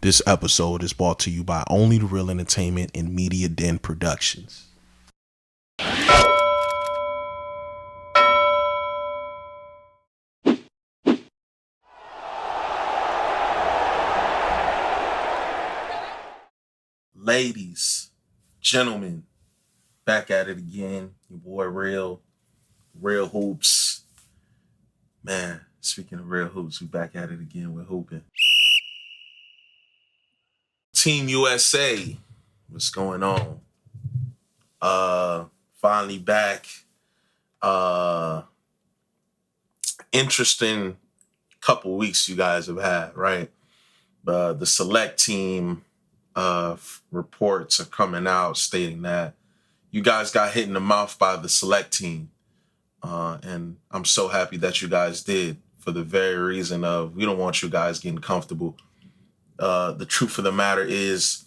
This episode is brought to you by Only the Real Entertainment and Media Den Productions. Ladies, gentlemen, back at it again. Your boy Real Hoops. Man, speaking of Real Hoops, we back at it again with hooping. Team USA, what's going on? Finally back. Interesting couple weeks you guys have had, right? The select team reports are coming out stating that you guys got hit in the mouth by the select team. And I'm so happy that you guys did, for the very reason of we don't want you guys getting comfortable. The truth of the matter is,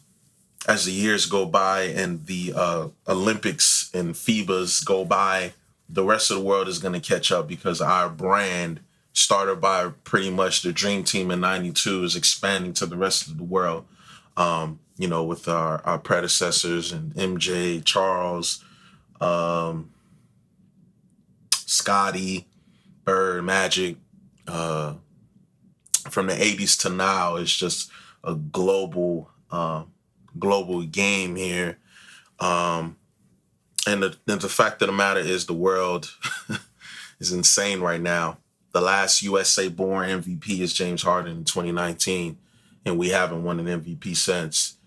as the years go by and the Olympics and FIBAs go by, the rest of the world is going to catch up, because our brand, started by pretty much the Dream Team in '92, is expanding to the rest of the world. With our predecessors and MJ, Charles, Scotty, Bird, Magic, from the 80s to now. It's just a global game here. And the fact of the matter is, the world is insane right now. The last USA-born MVP is James Harden in 2019, and we haven't won an MVP since.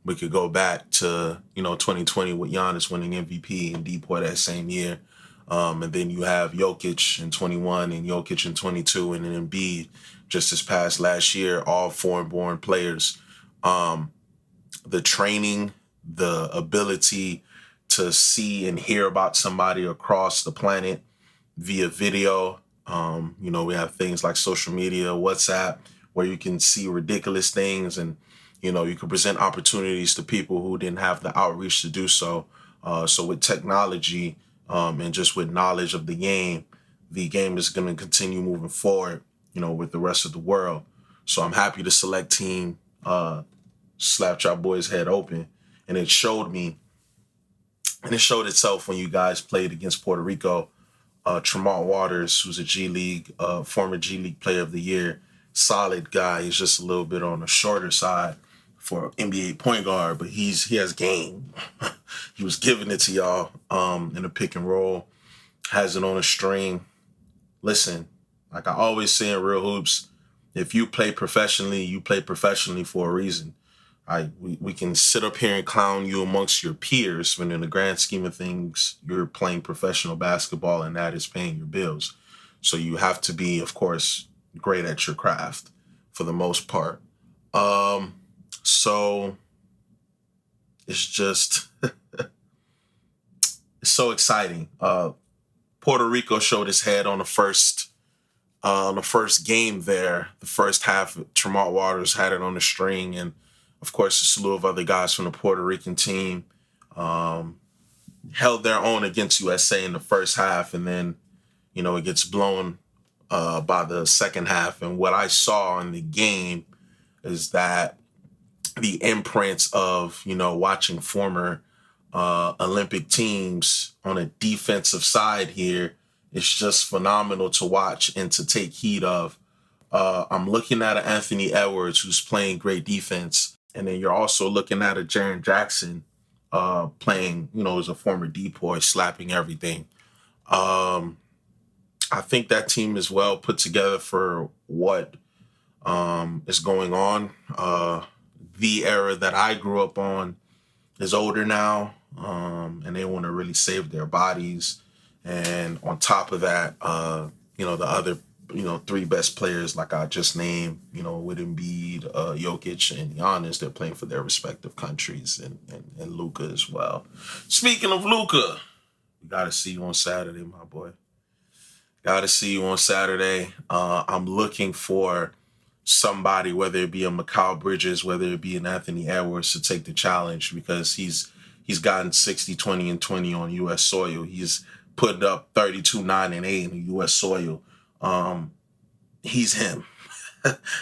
We could go back to 2020 with Giannis winning MVP and Depoy that same year. And then you have Jokic in 21 and Jokic in 22, and then Embiid just this past last year, all foreign-born players. The training, the ability to see and hear about somebody across the planet via video. We have things like social media, WhatsApp, where you can see ridiculous things, and you can present opportunities to people who didn't have the outreach to do so. So with technology, and just with knowledge of the game is going to continue moving forward, with the rest of the world. So I'm happy the select team slapped y'all boys' head open. And it showed itself when you guys played against Puerto Rico. Tremont Waters, who's a former G League Player of the Year, solid guy. He's just a little bit on the shorter side for NBA point guard, but he has game. He was giving it to y'all in a pick and roll, has it on a string. Listen, like I always say in Real Hoops, if you play professionally, you play professionally for a reason. We can sit up here and clown you amongst your peers, when in the grand scheme of things, you're playing professional basketball, and that is paying your bills. So you have to be, of course, great at your craft for the most part. So it's just it's so exciting. Puerto Rico showed its head on the first game there. The first half, Tremont Waters had it on the string, and of course a slew of other guys from the Puerto Rican team held their own against USA in the first half, and then it gets blown by the second half. And what I saw in the game is that the imprints of watching former Olympic teams on a defensive side here is just phenomenal to watch and to take heed of. I'm looking at an Anthony Edwards who's playing great defense, and then you're also looking at a Jaren Jackson playing, as a former Depoy, slapping everything. I think that team is well put together for what is going on. The era that I grew up on is older now, and they want to really save their bodies. And on top of that, the other, three best players like I just named, with Embiid, Jokic, and Giannis, they're playing for their respective countries, and Luka as well. Speaking of Luka, we got to see you on Saturday, my boy. Got to see you on Saturday. I'm looking for somebody, whether it be a Mikal Bridges, whether it be an Anthony Edwards, to take the challenge, because he's gotten 60, 20, and 20 on U.S. soil. He's put up 32, 9, and 8 in U.S. soil. He's him.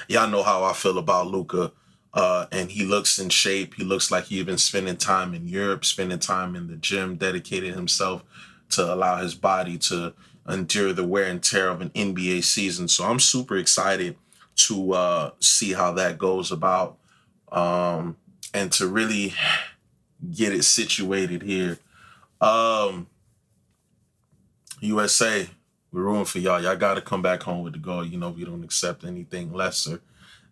Y'all know how I feel about Luka. And he looks in shape. He looks like he's been spending time in Europe, spending time in the gym, dedicated himself to allow his body to endure the wear and tear of an NBA season. So I'm super excited to see how that goes about, and to really get it situated here. USA, we're rooting for y'all. Y'all got to come back home with the gold. You know, we don't accept anything lesser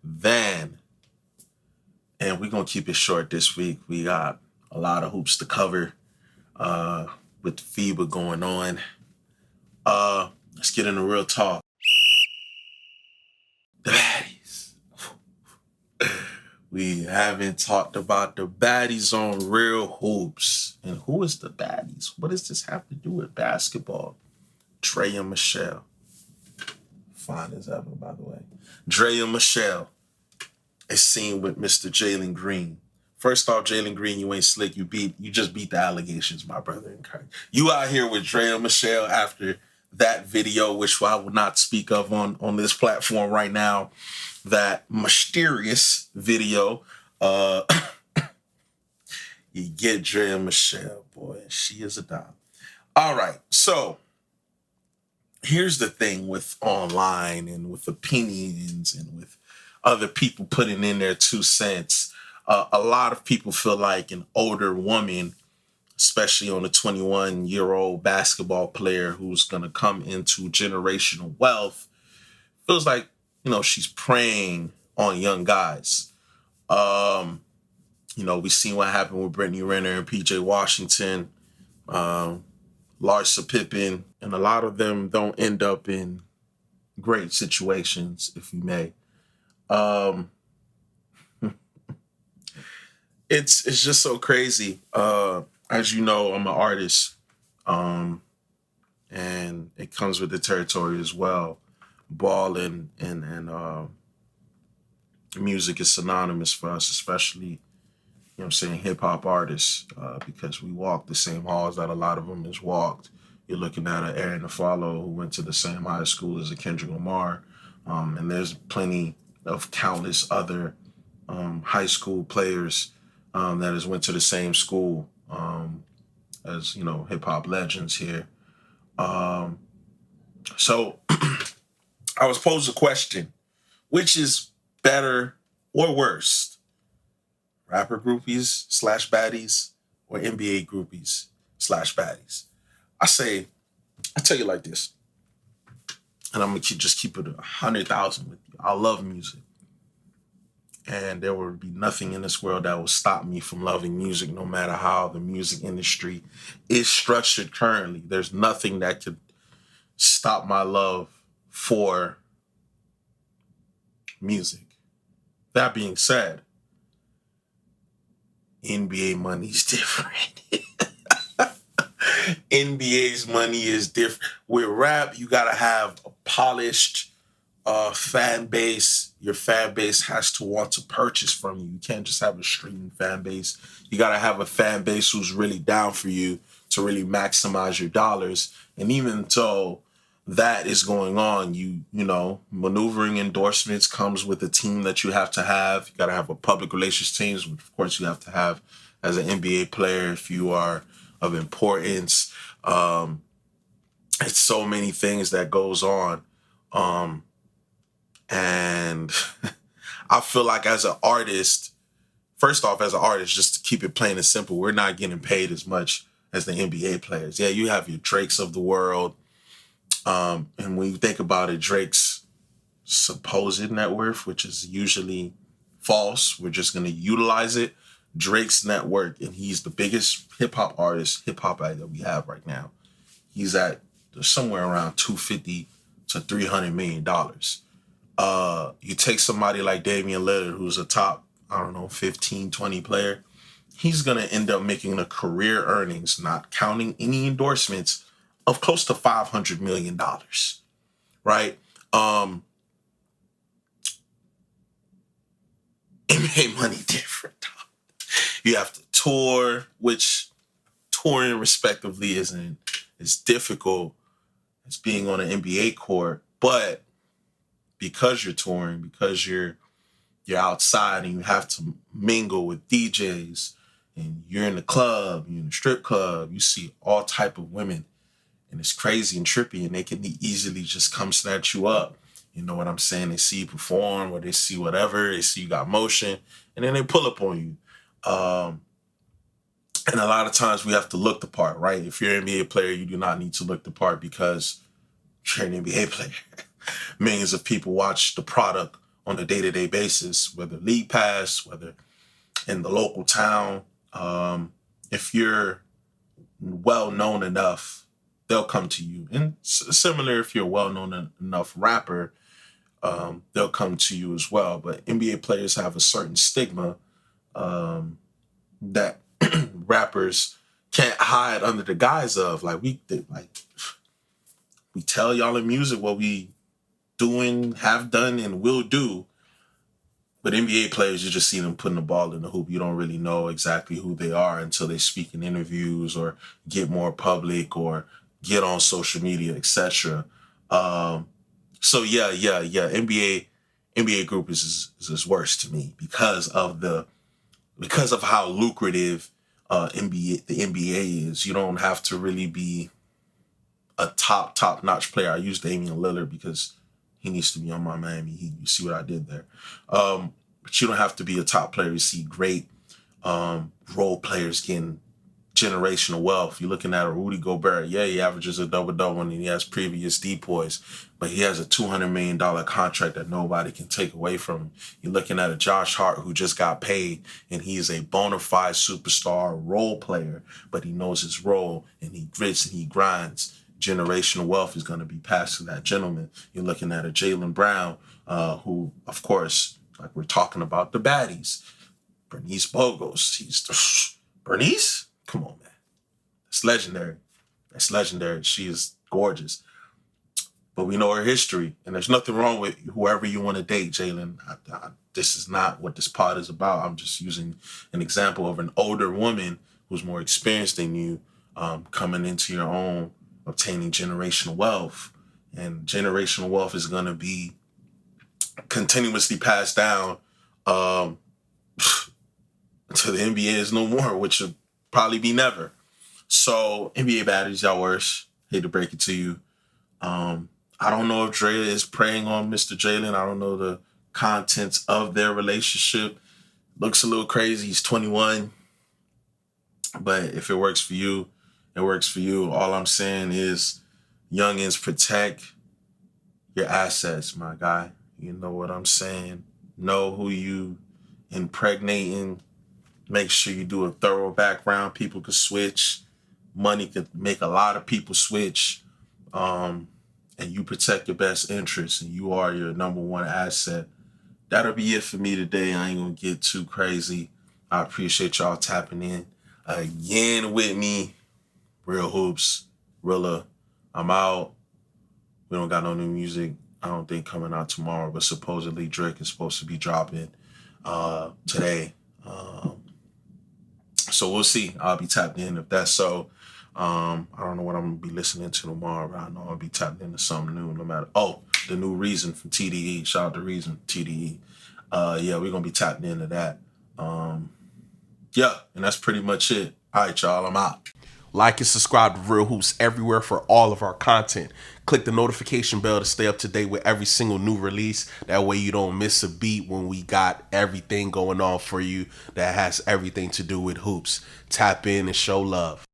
than. And we're going to keep it short this week. We got a lot of hoops to cover with the FIBA going on. Let's get into real talk. The baddies. We haven't talked about the baddies on Real Hoops. And who is the baddies? What does this have to do with basketball? Dre and Michelle. Fine as ever, by the way. Dre and Michelle is seen with Mr. Jalen Green. First off, Jalen Green, you ain't slick. You just beat the allegations, my brother in Christ. You out here with Dre and Michelle after that video, which I will not speak of on this platform right now. That mysterious video. You get Dre and Michelle, boy. She is a dime. All right, so here's the thing with online and with opinions and with other people putting in their 2 cents. A lot of people feel like an older woman, especially on a 21-year-old basketball player who's going to come into generational wealth, feels like, you know, she's preying on young guys. You know, we seen what happened with Brittany Renner and PJ Washington, Larsa Pippen, and a lot of them don't end up in great situations, if you may. It's just so crazy. As you know, I'm an artist, and it comes with the territory as well. Ball and music is synonymous for us, especially, you know what I'm saying, hip-hop artists, because we walk the same halls that a lot of them has walked. You're looking at an Aaron Afalo who went to the same high school as a Kendrick Lamar, and there's plenty of countless other high school players that has went to the same school as, you know, hip-hop legends here. So I was posed a question: which is better or worse? Rapper groupies / baddies or NBA groupies / baddies? I tell you like this, and I'm gonna just keep it 100,000 with you. I love music, and there will be nothing in this world that will stop me from loving music, no matter how the music industry is structured currently. There's nothing that could stop my love for music. That being said, NBA money's different. NBA's money is different. With rap, you gotta have a polished fan base. Your fan base has to want to purchase from you. You can't just have a streaming fan base. You gotta have a fan base who's really down for you to really maximize your dollars. And even though that is going on, you know, maneuvering endorsements comes with a team that you have to have. You gotta have a public relations team, which of course you have to have as an NBA player if you are of importance. It's so many things that goes on. And I feel like as an artist, first off, as an artist, just to keep it plain and simple, we're not getting paid as much as the NBA players. Yeah, you have your Drakes of the world. And when you think about it, Drake's supposed net worth, which is usually false, we're just going to utilize it. Drake's net worth, and he's the biggest hip hop act that we have right now. He's at somewhere around $250 to $300 million. You take somebody like Damian Lillard, who's a top, 15, 20 player. He's going to end up making a career earnings, not counting any endorsements, of close to $500 million, right? NBA money different. You have to tour, which touring respectively is difficult as being on an NBA court, but because you're touring, because you're outside and you have to mingle with DJs, and you're in the club, you're in the strip club, you see all type of women, and it's crazy and trippy, and they can easily just come snatch you up. You know what I'm saying? They see you perform, or they see whatever, they see you got motion, and then they pull up on you. And a lot of times we have to look the part, right? If you're an NBA player, you do not need to look the part because you're an NBA player. Millions of people watch the product on a day-to-day basis, whether league pass, whether in the local town. If you're well-known enough, they'll come to you. And similar, if you're a well-known enough rapper, they'll come to you as well. But NBA players have a certain stigma that rappers can't hide under the guise of. We tell y'all in music what we doing, have done, and will do. But NBA players, you just see them putting the ball in the hoop. You don't really know exactly who they are until they speak in interviews or get more public or get on social media, etc. So yeah. NBA group is worse to me because of how lucrative the NBA is. You don't have to really be a top notch player. I use Damian Lillard because he needs to be on my Miami Heat. You see what I did there. But you don't have to be a top player. You see great role players getting generational wealth. You're looking at a Rudy Gobert. Yeah, he averages a double-double and he has previous depoys, but he has a $200 million contract that nobody can take away from him. You're looking at a Josh Hart who just got paid, and he is a bona fide superstar role player, but he knows his role and he grits and he grinds. Generational wealth is going to be passed to that gentleman. You're looking at a Jaylen Brown, who, of course, like we're talking about the baddies. Bernice Bogos. Bernice? Come on, man. That's legendary. That's legendary. She is gorgeous. But we know her history, and there's nothing wrong with whoever you want to date, Jaylen. This is not what this pod is about. I'm just using an example of an older woman who's more experienced than you, coming into your own, obtaining generational wealth. And generational wealth is going to be continuously passed down until the NBA is no more, which will probably be never. So NBA baddies, y'all worse. Hate to break it to you. I don't know if Dre is preying on Mr. Jaylen. I don't know the contents of their relationship. Looks a little crazy. He's 21. But if it works for you, it works for you. All I'm saying is, youngins, protect your assets, my guy. You know what I'm saying? Know who you impregnating. Make sure you do a thorough background. People could switch. Money could make a lot of people switch. And you protect your best interests, and you are your number one asset. That'll be it for me today. I ain't gonna get too crazy. I appreciate y'all tapping in again with me. Real Hoops, Rilla. I'm out. We don't got no new music, I don't think, coming out tomorrow, but supposedly Drake is supposed to be dropping today. So we'll see. I'll be tapped in if that's so. I don't know what I'm going to be listening to tomorrow, but I know I'll be tapped into something new no matter. Oh, the new Reason from TDE. Shout out to Reason, TDE. Yeah, we're going to be tapped into that. Yeah, and that's pretty much it. All right, y'all, I'm out. Like and subscribe to Real Hoops everywhere for all of our content. Click the notification bell to stay up to date with every single new release. That way you don't miss a beat when we got everything going on for you that has everything to do with hoops. Tap in and show love.